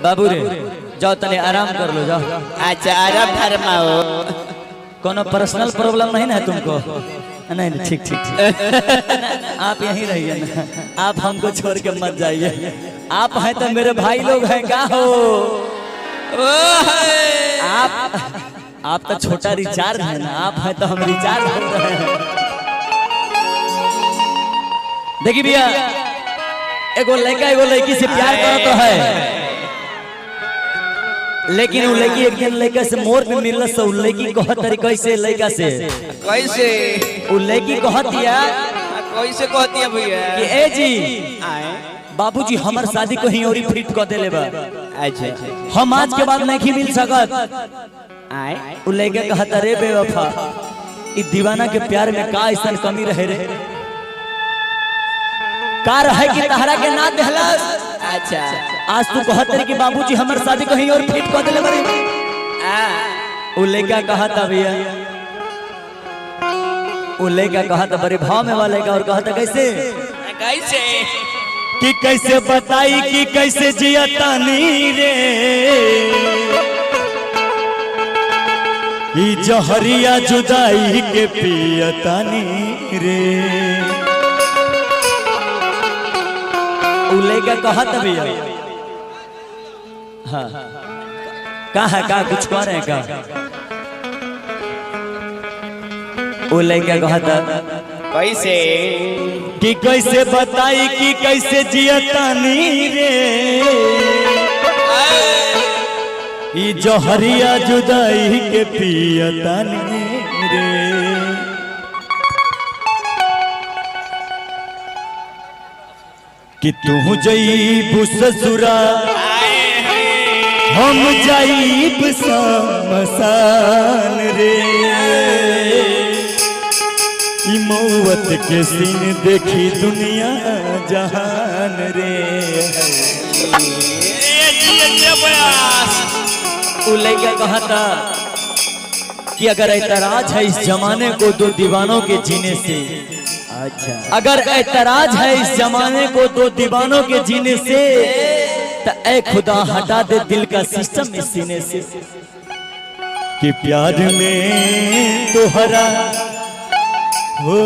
बाबू रे जाओ तने आराम कर लो जाओ। अच्छा आराम फरमाओ। कोनो पर्सनल प्रॉब्लम नहीं ना तुमको? नहीं नहीं ठीक ठीक ठीक आप यहीं रहिए ना, आप हमको छोड़ के मत जाइए। आप हैं तो मेरे भाई लोग हैं का हो। आप तो छोटा रिचार्ज है ना, आप हैं तो हम रिचार्ज कर रहे हैं। देखिए भैया एगो लड़का एगो लड़की से प्यार करत तो है, लेकिन वो लड़की एक दिन लड़का से मोर पे मिलल से वो लड़की कहत तरीका से लड़का से कैसे वो लड़की कहतिया कैसे कहती है भैया कि ए जी बाबूजी हमार शादी कहीं और फिट कर देले बा। अच्छा हम आज के बाद नहीं मिल सकत। आए वो लड़का कहता रे बेवफा ई दीवाना के प्यार में का ऐसा कमी रहे रे, का रहे कि तहरा के ना देहलस। अच्छा आज तू कहत रे कि बाबूजी हमार शादी कहीं और फिट कर देले बारे। वो लड़का कहता भैया वो लड़का कहता बड़े भाव में वाले का और कहता कैसे कैसे कि कैसे बताई कि कैसे जिया तानी रे ई जहरिया जुदाई के पियतानी रे। उले का कहत भैया हाँ का है का कुछ कह रहे हैं का। उले का कहता कैसे कि कैसे बताई कि कैसे जियतानी रे ई जहरिया जुदाई के पियतानी रे। कि तू जईब ससुरा हम जाइब शमशान रे ई मौत के सीन देखी दुनिया जहान रे। उलैया कहता कि अगर ऐतराज है इस जमाने को दो दीवानों के जीने से, अच्छा अगर ऐतराज है इस जमाने को दो दीवानों के जीने से तो ऐ खुदा हटा दे दिल का सिस्टम इस सीने से। कि प्यार में तोहरा हो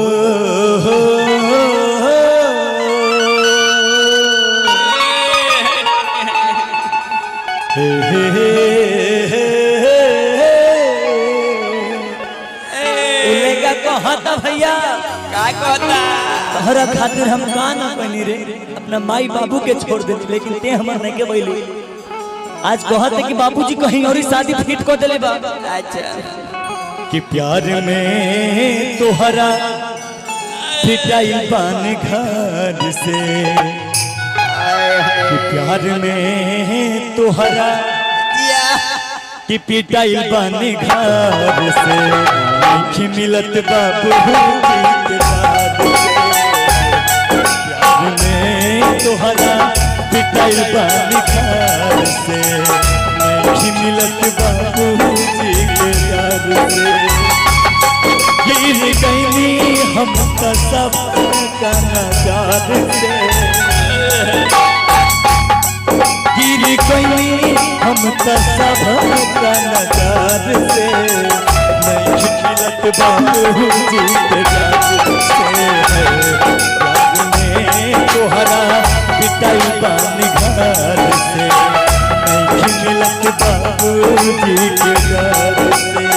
कहता भैया का कहता तोहरा खातिर हम का ना बनी रे अपना माई बाबू के छोड़ देती, लेकिन ते हमर नहीं के बैली। आज कहते कि बाबूजी कहीं और शादी फिट कर देले बा। अच्छा कि प्यार में तोहरा पिटाई पान घर से कि प्यार में तोहरा कि पिटाई पान घर से नहीं मिलत बाबू के बाद प्यार में तोहरा पिटाई पान घर से नहीं मिलत बाबू के बाद से गिर गई हम सब का नजार से गिर गई हम सब का नजार से नहीं खिलत बाबू जी के जादू से याद में तोहरा पिटाई पानी घर से नहीं खिलत बाबू जी के जादू से।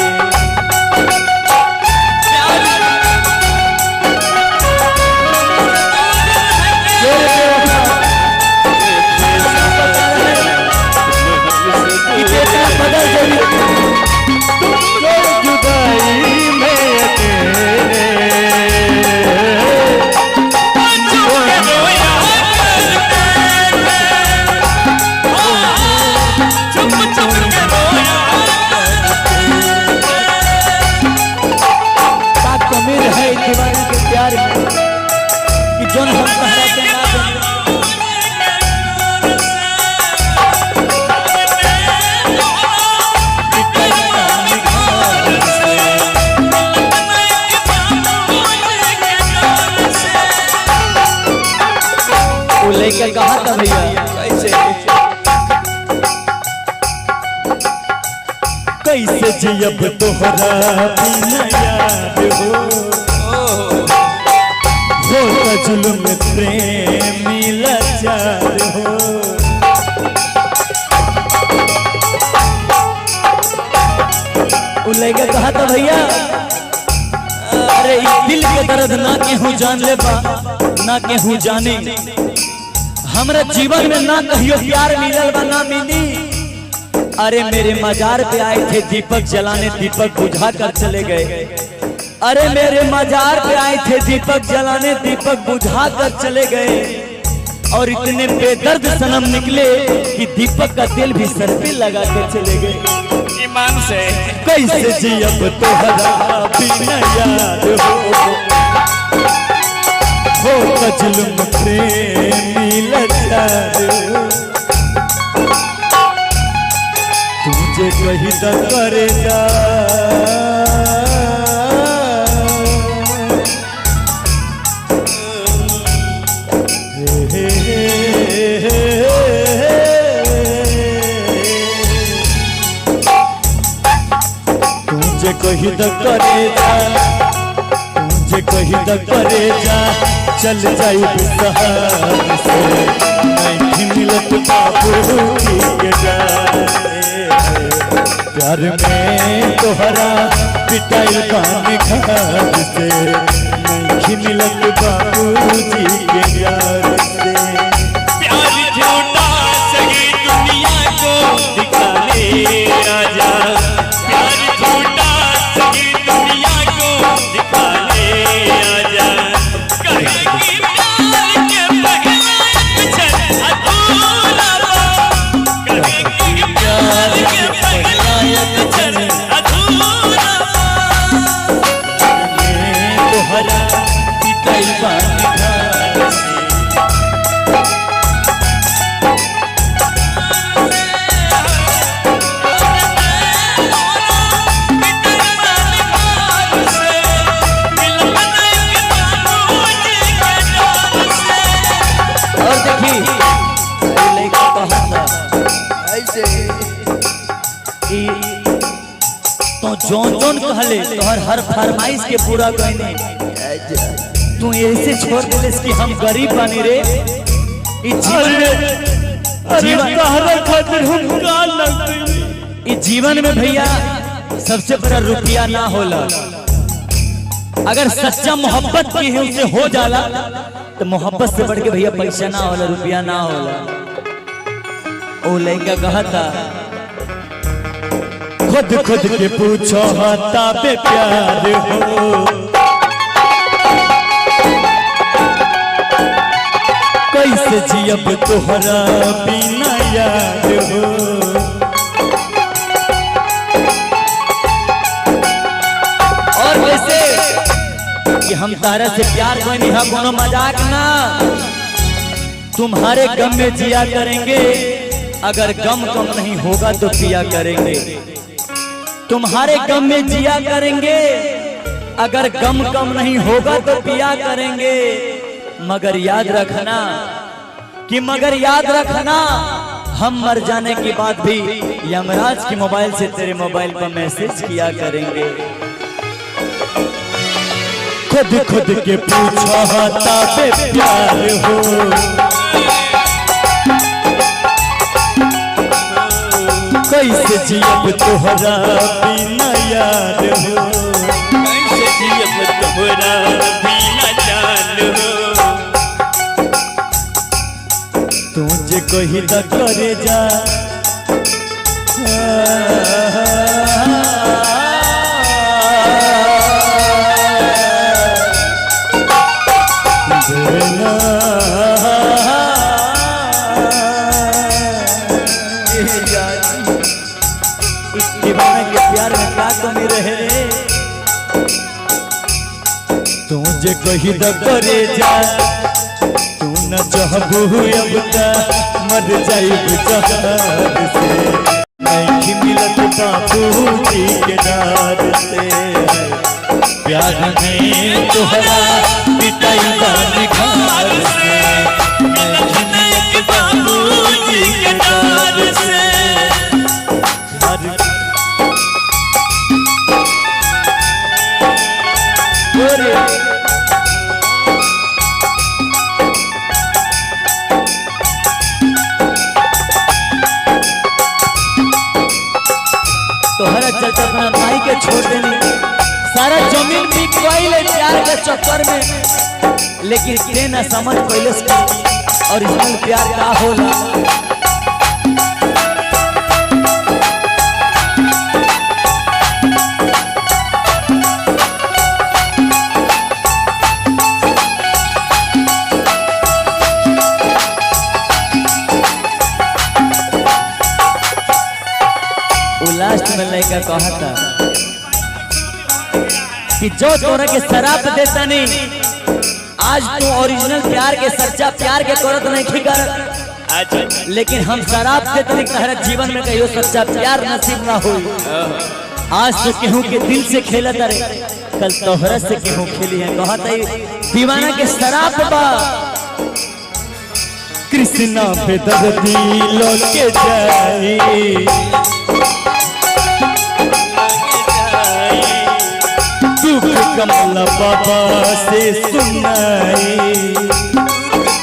कैसे जियब तोहरा बिना यार हो तो जुल्म प्रेमी लाचार हो। लड़का कहा था भैया अरे दिल के दर्द ना केहू जान ले बा ना केहू जाने, हमरा जीवन में ना कहियो प्यार मिलल बा ना मिली। अरे मेरे मजार पे आए थे दीपक जलाने, दीपक बुझा कर चले गए। अरे मेरे मजार पे आए थे दीपक जलाने, दीपक बुझा कर चले गए। और इतने बेदर्द सनम निकले कि दीपक का दिल भी सर पे लगा कर चले गए। ईमान से कैसे जियब तोहरा बिना यार हो जुल्म प्रेमी लाचार हो। तुझे कहीं तो करेगा तुझे कहीं तो करेगा, तुझे कहीं तो करेगा चल जाई बिसहार से नहीं मिलत बाबू के प्यार में तोहरा पिटाई पानी घाट से नहीं मिलत बाबू जी के प्यार से। प्यार झूठा सही दुनिया को दिखाने आजा, प्यार झूठा सही दुनिया को दिखाने आजा। कहेगी प्यार के पहला अक्षर अधूरा बा, कहेगी प्यार के पहला अक्षर अधूरा बा। तोहरा पिटाई पानी घाट से तो जोन जोन कहले तोहर हर फरमाइश के पूरा कहने तू ऐसे छोड़ दे कि हम गरीब बनी रे। जीवन में भैया सबसे बड़ा रुपया ना होला, अगर सच्चा मोहब्बत की है उसे हो जाला तो मोहब्बत से बढ़ के भैया पैसा ना होला, रुपया ना होला। ओ लड़का कहा था खुद खुद के पूछो हाथा पे प्यार हो, कैसे जियब तोहरा बिना यार हो। और वैसे कि हम तारा से प्यार कोई नहीं है, कोनो मजाक ना। तुम्हारे गम में जिया करेंगे, अगर गम कम नहीं होगा तो पिया करेंगे। तुम्हारे गम में जिया करेंगे, अगर गम कम नहीं होगा तो पिया करेंगे। मगर याद रखना हम मर जाने के बाद भी यमराज के मोबाइल से तेरे मोबाइल पर मैसेज किया करेंगे। खुद खुद के पूछो हाथा पे प्यार हो, कैसे जियब तोहरा बिना यार हो, कैसे जियब तोहरा बिना जान हो। तुझे कहीं तो करे जा दीवाना के प्यार में क्या कमी रहे रे। तुझे कहीं तो करे जा, तू न चाहबू अब तक मर जाइब जहाज से नहीं मिलत बाबू जी के नाद से। प्यार में तोहरा पिटाई पानी घाट से नहीं मिलत बाबू जी के नाद से। कहता अपना भाई के छोड़ देनी, सारा जमीन बिक गई प्यार के चक्कर में, लेकिन ते न समझ पहले और इसमें प्यार का होला। लास्ट में लड़का कहा था कि जो तोरा के शराब देता नहीं, आज तू ओरिजिनल प्यार के सच्चा प्यार के करत नहीं कर, लेकिन हम शराब देते नहीं, तहरा जीवन में कहियो सच्चा प्यार नसीब ना हो। आज तो केहू के दिल से खेलत रे, कल तोहरा से केहू खेली है। कहा था दीवाना के शराब बा कृष्णा पे दर्दी लोके जाई, कमला बाबा से सुनाई,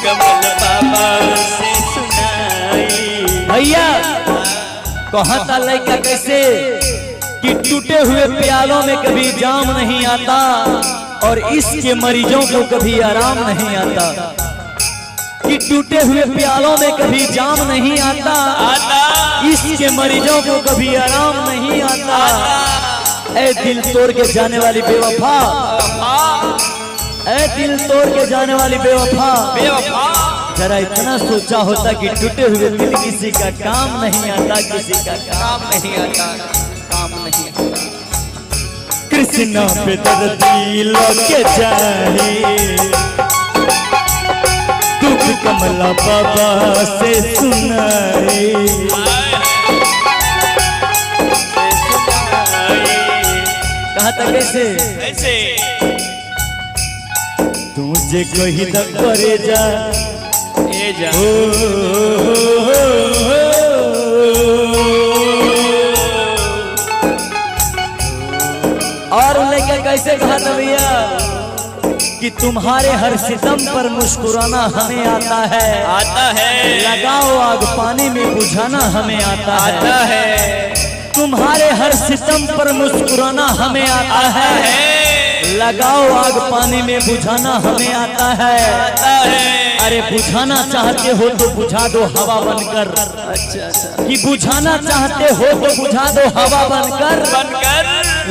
कमला बाबा से सुनाई। भैया कहता लड़का कैसे कि टूटे हुए प्यालों में कभी जाम नहीं आता और इसके मरीजों को कभी आराम नहीं आता, कि टूटे हुए प्यालों में कभी जाम नहीं आता, इसके मरीजों को कभी आराम नहीं आता। ऐ दिल तोड़ के जाने वाली बेवफा, ऐ दिल तोड़ के जाने वाली बेवफा, जरा इतना सोचा होता कि टूटे हुए दिल किसी का काम नहीं आता, किसी का काम नहीं आता, काम नहीं आता। कृष्णा पे दर्दी लोके जाए, दुख कमला बाबा से सुनाए। कहता कैसे ऐसे तुझे कही तक करे जा, ए जा और लड़का कैसे कहा था भैया कि तुम्हारे हर सितम पर मुस्कुराना हमें आता है, आता है, लगाओ आग पानी में बुझाना हमें आता है, तुम्हारे हर सितम पर मुस्कुराना हमें आता है, लगाओ आग पानी में बुझाना हमें आता है। अरे बुझाना चाहते हो तो बुझा दो हवा बनकर, अच्छा कि बुझाना चाहते हो तो बुझा दो हवा बनकर,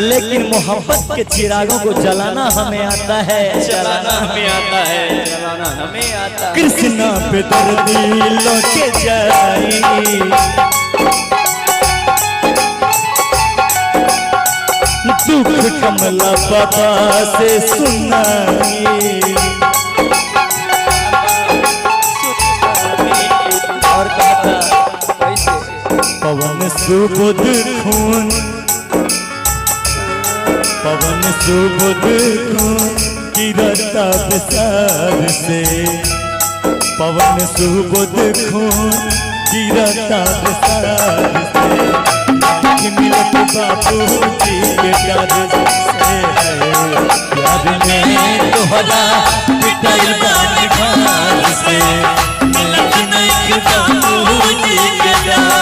लेकिन मोहब्बत के चिरागों को जलाना हमें आता है, जलाना हमें आता है, जलाना हमें आता है। कृष्णा पे दर्दी लोके जाई, दुख कमला बाबा से सुनाई। और कहता पवन सुबुध खून, पवन सुबुध खून गिरता विषाद से, पवन सुबुध खून गिरता विषाद से, मिलत बापू जी के याद से याद में तोहरा पिटाइल बानी खान से, मिलत नहीं बापू जी के याद